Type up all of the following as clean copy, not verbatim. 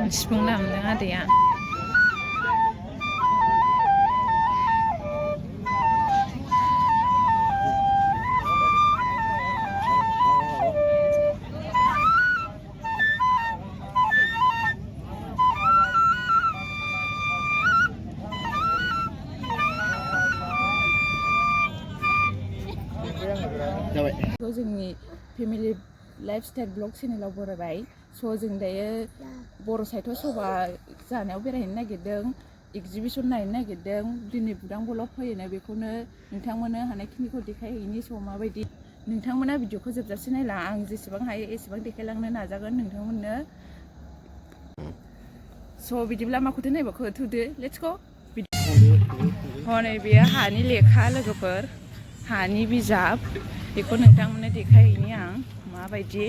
सिफुं दामदों आदैया जोंनि फेमिलि लाइफस्टाइल ब्लग चेनेलाव बरायबाय स' जों दायो बर' साहित्य सभा जानायाव बेरायहैनो नागिरदों एक्जिबिसन नायनो नागिरदों दिनै बुदां ब्लग फैयोनो बेखौनो नोंथांमोननो हानायखिनिखौ देखायहैनि स' माबायदि नोंथांमोना भिडिअखौ जोबजासे नायला आं जेसेबां हायो एसेबां देखायलांनो नाजागोन नोंथांमोननो स' बिदिब्ला माखौथो नायबाखो थुदो लेट्स गो हनै बेयो हानि लेखा लोगोफोर हानि बिजाब बेखौ नोंथांमोननो देखायहैनि आं माबायदि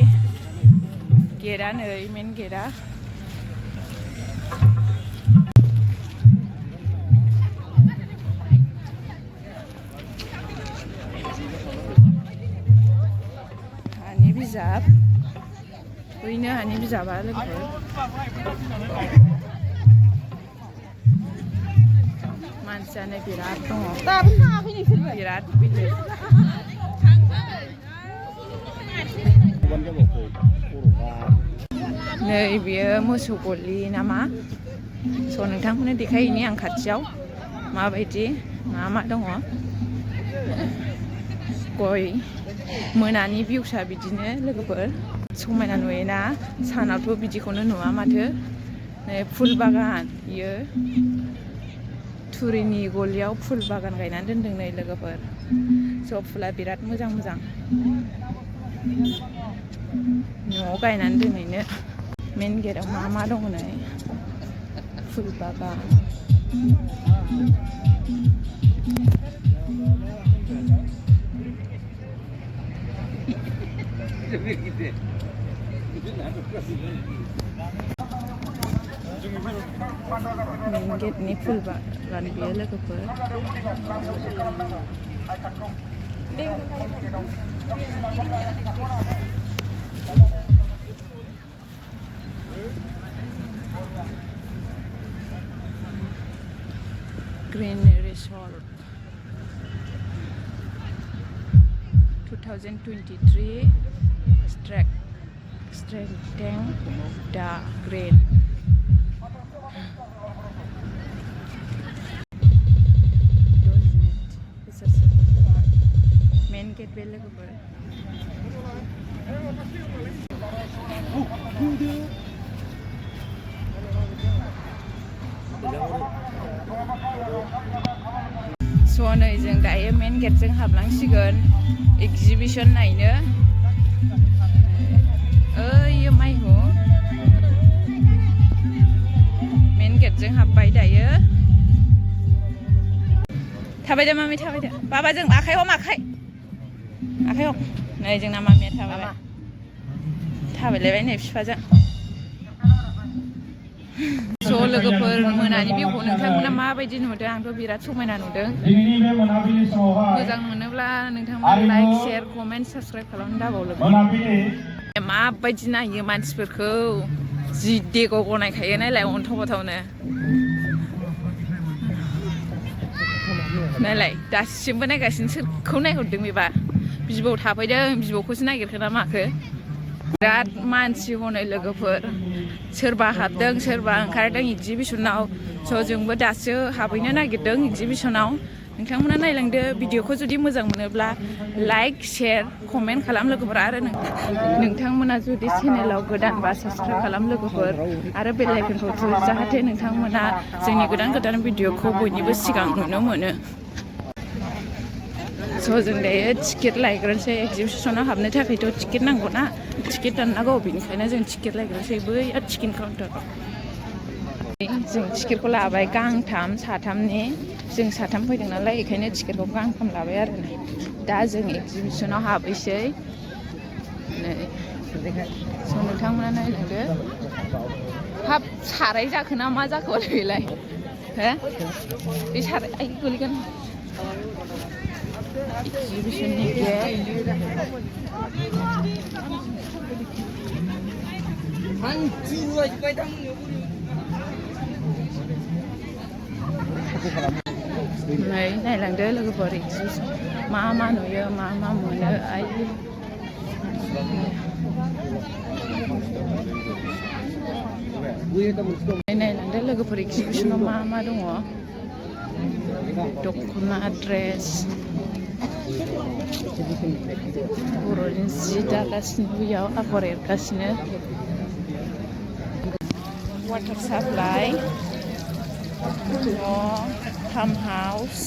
गेटआ नै मेन गेटआ हानि बिजाब बैनो हानि बिजाबा लोगोफोर मानसियानो बिराद दङ बिराद बिहिर नै बेयो मोसौ गलि नामा स' नोंथांमोननो देखायहैनि आं खाथियाव माबायदि मा दङ गय मोनानि भिउसा बिदिनो लोगोफोर समायना नुयोना सानावथ' बिदिखौनो नुवा माथो नै फुल बागान बियो थुरिनि गलियाव फुल बागान गायनानै दोनदों नै लोगोफोर स' फुला बिराद मोजां न'आव गायनानै दोनहैनो मेन गेटआव मा दङ नै फुल बागान मेन गेटनि फुल बागान बियो लोगोफोर green resort 2023 strengthening the green main gate bel लोगोफोर स' नै जों दायो मेन गेटजों हाबलांसिगोन एक्जिबिसन नायनो ओइयो माइहु मेन गेटजों हाबबाय दायो थाबायदो मामि थाबायदो बाबाजों आखाइ हम आखाइ हम नै जोंना मामिया थाबायलायबाय नै बिफाजों स' लोगोफोर मोनानि भिउखौ नोंथांमोना माबायदि नुदों आंथ' बिराद समायना नुदों मोजां मोनोब्ला नोंथांमोना लाइक शेयार कमेन्ट साबस्क्राइब खालामनो दाबाव लोगो माबायदि नायो मानसिफोरखौ जि देगाव गनायखायो नायलाय अन्थाव बाथावनो नायलाय दासिमबो नायगासिनो सोरखौ नायहरदों बेबा बिबौ थाफैदों बिबौखौसो नागिरखो ना माखो बिराद मानसि हनै लोगोफोर सोरबा हाबदों सोरबा ओंखारदों एक्जिबिसनाव स' जोंबो दासो हाबहैनो नागिरदों एक्जिबिसनाव नोंथांमोना नायलांदो भिडिअखौ जुदि मोजां मोनोब्ला लाइक शेयार कमेन्ट खालाम लोगोफोर आरो नोंथांमोना जुदि चेनेलाव गोदानबा साबस्क्राइब खालाम लोगोफोर आरो बेल आइकनखौ थु जाहाथे नोंथांमोना जोंनि गोदान भिडिअखौ बयनिबो सिगां नुनो मोनो स' जों दायो टिकेट लायग्रोनोसै एक्जिबिसनाव हाबनो थाखायथ' टिकेट नांगौ ना टिकेट दाननांगौ बेनिखायनो जों टिकेट लायग्रोनोसै बैयाव टिकेट काउन्टाराव जों टिकेटखौ लाबाय गांथाम साथामनि जों साथाम फैदों नालाय बेखायनो टिकेटखौ गांथाम लाबाय आरो नै दा जों एक्जिबिसनाव हाबैसै नै स' नोंथांमोना नायलांदो हाब साराय जाखो ना मा जाखो बेलाय हो बे साराय आइ गोलैगोन एक्जिबिसननि गेट नै नायलांदो लोगोफोर मा मा नुयो मा मा मोनो आइ नायलांदो लोगोफोर एक्जिबिसनाव मा मा दङ दख'ना ड्रेस बर'नि जि दागासिनो बेयाव आगर एरगासिनो वाटार साप्लाइ फार्म हाउस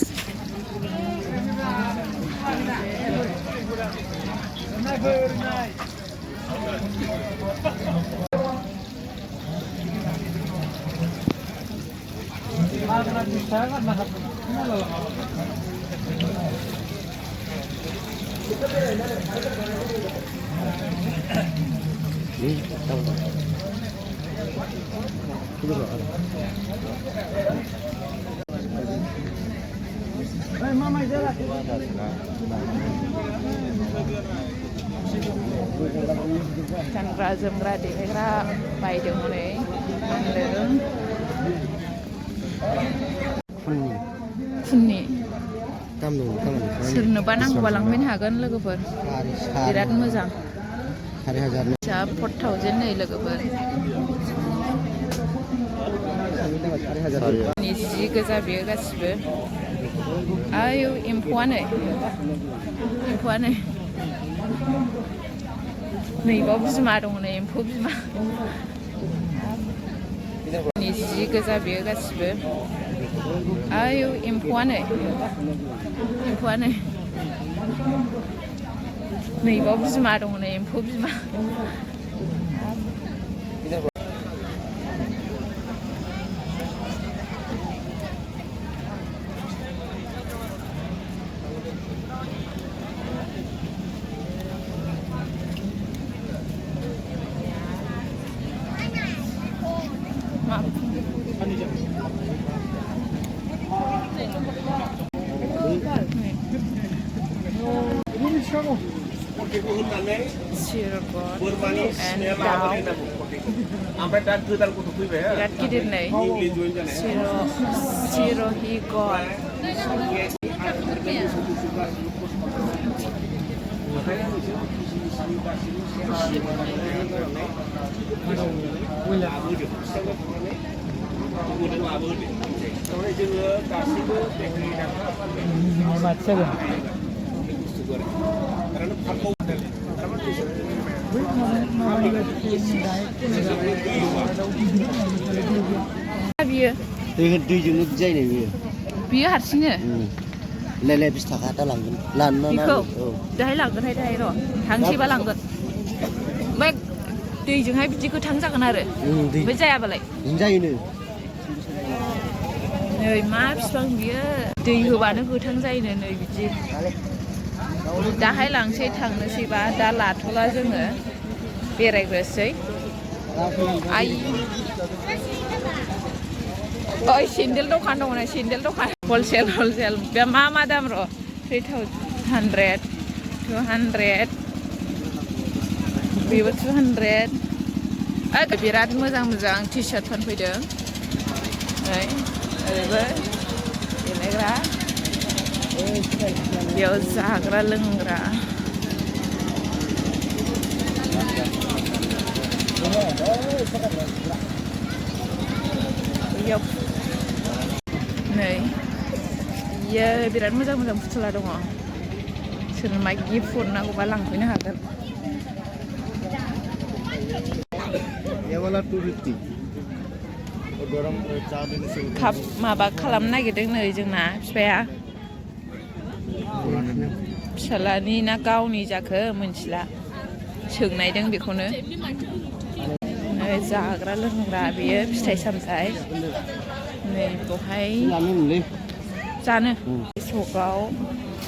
गानग्रा जोमग्रा देलायग्रा बायदों हनै फानदों खुननि सोरनोबा नांगौबा लांफैनो हागोन लोगोफोर बिराद मोजां 4,000 नै लोगोफोर जि गोजा बेयो गासिबो आयौ एम्फौआनो नैबाव बिमा दङ नै एम्फौ बिमा जि गोजा बेयो गासिबो आयौ एम्फौआनो नैबाव बिमा दङ नै एम्फौ बिमा बिराद गिदिर नै सिर'हि गल बियो हारसिंनो लेले 20 थाखा दा लांगोन बेखौ दाहाय लांगोनहाय दाहाय र' थांसैबा लांगोन ओमफ्राय दैजोंहाय बिदि गोथां जागोन आरो ओमफ्राय जायाबालाय जायोनो नै मा बिफां बियो दै होबानो गोथां जायोनो नै बिदि दाहाय लांसै थांनोसैबा दा लाथ'ला जोङो बेरायग्रोसै आइ ओइ सेन्देल दखान दङ नै सेन्देल दखान हलसेल बे मा दाम र' 3,100 200 बेबो 200 बिराद मोजां टि सार्ट फानफैदों नै ओरैबो देलायग्रा बेयाव जाग्रा लोंग्रा नै बियो बिराद मोजां फुथुला दङ सोरनो मा गिफ्ट हरनांगौबा लांफैनो हागोन काप माबा खालामनो नागिरदों नै जोंना बिफाया फिसालानि ना गावनि जाखो मोनथिला सोंनायदों बेखौनो जाग्रा लोंग्रा बेयो फिथाइ सामथाइ नै बेवहाय जानो सकआव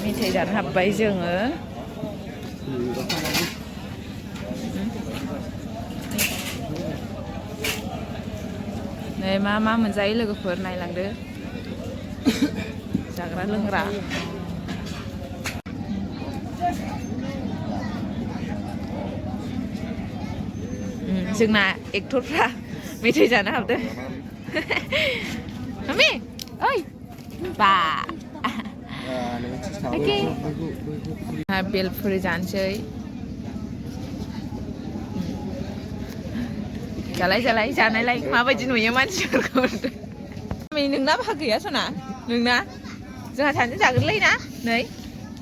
मेथाइ जानो हाबबाय जोङो नै मा मोनजायो लोगोफोर नायलांदो जाग्रा लोंग्रा जोंना एक्टरफ्रा मेथाइ जानो हाबदों मामि ओइ बा ओके बेलफुरि जानोसै जालाय जानायलाय माबायदि नुयो मानसिफोरखौ नोंना बाहागो गैया सना नोंना जोंहा सानैजों जागोनलै ना नै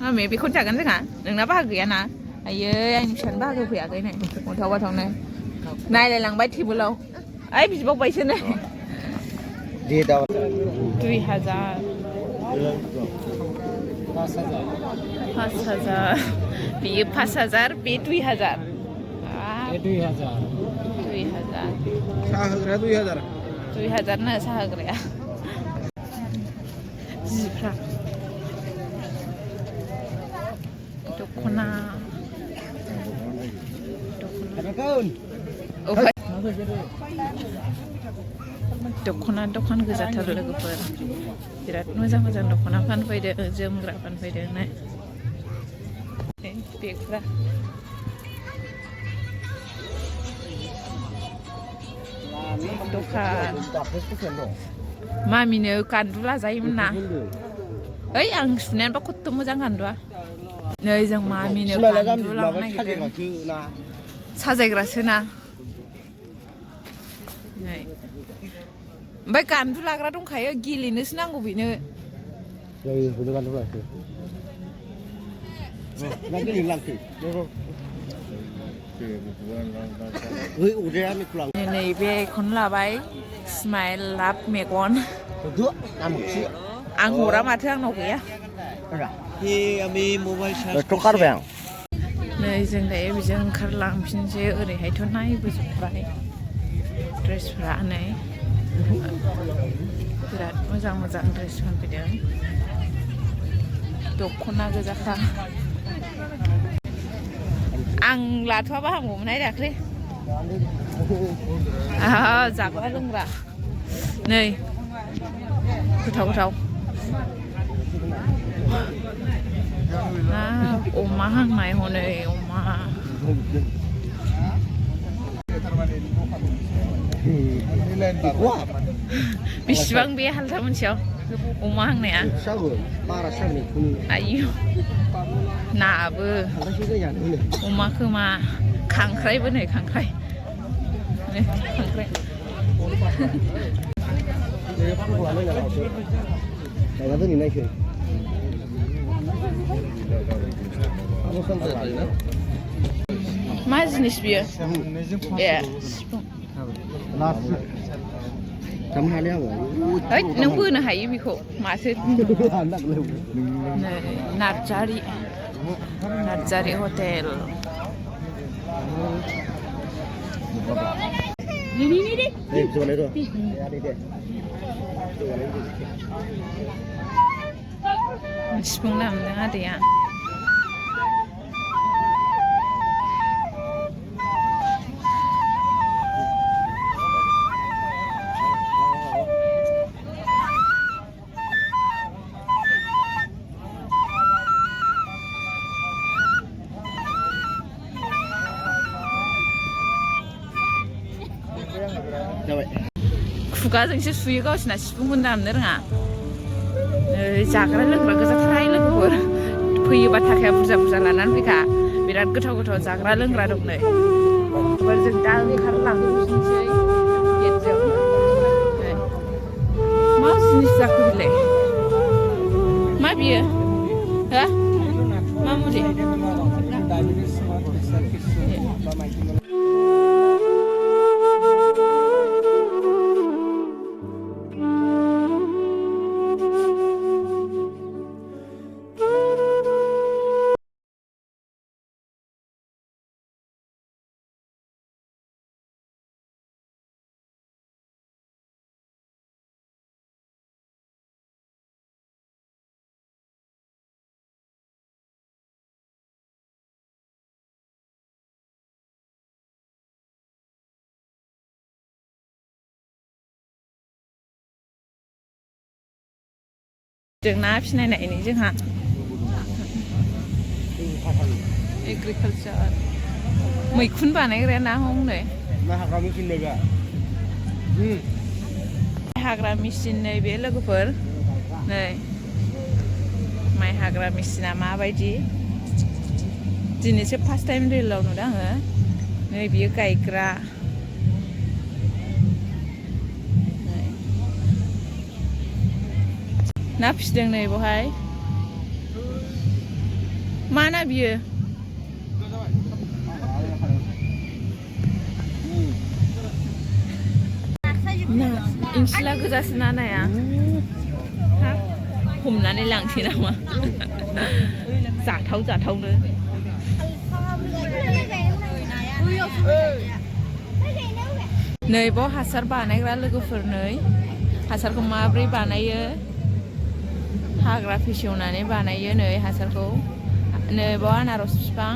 मामि बेखौनो जागोन जोंहा नोंना बाहागो गैया ना आयै आंनि फिसानो बाहागो फैयाखै नै गथाव बाथावनो नायलायलांबाय टेबोलाव ओइ बिबावबायसो नै 2000 5000 बेयो 5000 बे 2000 साहा होग्राया 2000 नो साहा होग्राया जिफ्रा दख'ना दख'ना दखान गोजाथार लोगोफोर बिराद मोजां दख'ना फानफैदों जोमग्रा फानफैदों ने बेगफ्रा दखान मामिनो गान्दु लाजायोमोन ना ओइ आं सुनायानोबा खथ्थ' मोजां गान्दुआ नै जों मामिनो गान्दु लांनो नागिरदों साजायग्रासो ना ओमफ्राय गान्दु लाग्रा दंखायो गेलेनोसो नांगौ बेनो नैबेखौनो लाबाय स्माइल लाभ मेगन आं हरा माथो आंनाव गैया नै जों दायो बेजों ओंखारलांफिनसै ओरैहायथ' नायबोजोब्बाय ड्रेसफ्रा नै बिराद मोजां ड्रेस फानफैदों दख'ना गोजाखा आं लाथ'वाबा हामगौमोनहाय दाख्लै जाग्रा लोंग्रा नै गोथाव अमा हांनाय हनै अमा बेसेबां बे हाल्था मोनसेयाव अमा हांनाया आयु नाबो अमा खोमा खांख्राइबो नै खांख्राइ मा जिनिस बियो ए सिफुं नों बोनो हायो बेखौ माथो नार्जारि हटेल सिफुं दामदों आदैया खुगाजोंसो सुयो गावसिना सिफुंखौनो दामनो रोङा जाग्रा लोंग्रा गोजाथारहाय लोगोफोर फैयोबा थाखाया बुरजा लानानै फैखा बिराद गोथाव जाग्रा लोंग्रा दं नै जों दा ओंखारलांफिनसै गेटजों मा जिनिस जाखो बेलाय मा बियो हो मा मुलि जों ना फिसिनाय नायनि जोंहा एग्रिकालचार मैखुन बानायग्राया ना हमनो Nah, kami sini juga. हाग्रा मेचिन नै बे लोगोफोर नै माइ हाग्रा मेचिना माबायदि दिनैसो फार्स्ट टाइम रियेलाव नुदों आङो नै बियो गायग्रा ना फिसिदों नै बहाय मा ना बियो ना इंसिला गोजासो ना नाया हमनानै लांसै नामा जाथाव जाथावनो नै बाव हासार बानायग्रा लोगोफोर नै हासारखौ माब्रै बानायो हाग्रा फेसेवनानै बानायो नै हासारखौ नै बाव आनारस बिफां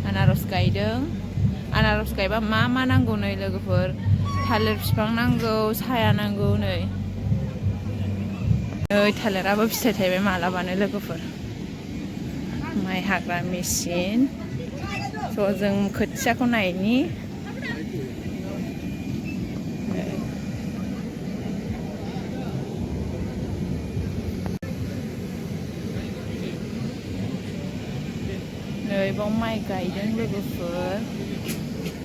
आनारस गायदों आनारस गायबा मा मा नांगौ नै लोगोफोर थालिर बिफां नांगौ साया नांगौ नै थालिराबो फिथाइ थायबाय मालाबानो लोगोफोर माइ हाग्रा मेचिन स' जों खोथियाखौ नायनि नै बाव माइ गायदों लोगोफोर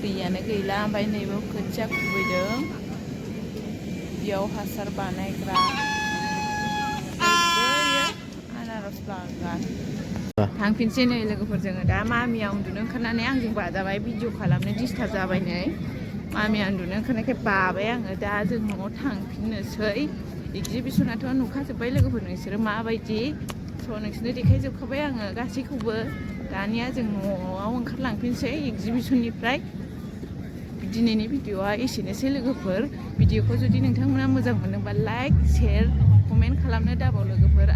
दैयानो गैला ओमफ्राय नैबाव खोथिया खुबैदों बेयाव हासार बानायग्रा आनारस बागान थांफिनसै नै लोगोफोर जोङो दा मामिया उन्दुनो ओंखारनानै आंजों बाजाबाय भिडिअ खालामनो डिस्टार्ब जाबाय नै मामिया उन्दुनो ओंखारनायखाय बाबाय आङो दा जों न'आव थांफिननोसै एक्जिबिसनाथ' नुखाजोब्बाय लोगोफोर नोंसोरो माबायदि स' नोंसोरनो देखायजोबखाबाय आङो गासैखौबो दानिया जों न'आव ओंखारलांफिनसै एक्जिबिसननिफ्राय दिनैनि भिडिअआ एसेनोसै लोगोफोर भिडिअखौ जुदि नोंथांमोना मोजां मोनदोंबा लाइक शेयार कमेन्ट खालामनो दाबाव लोगोफोर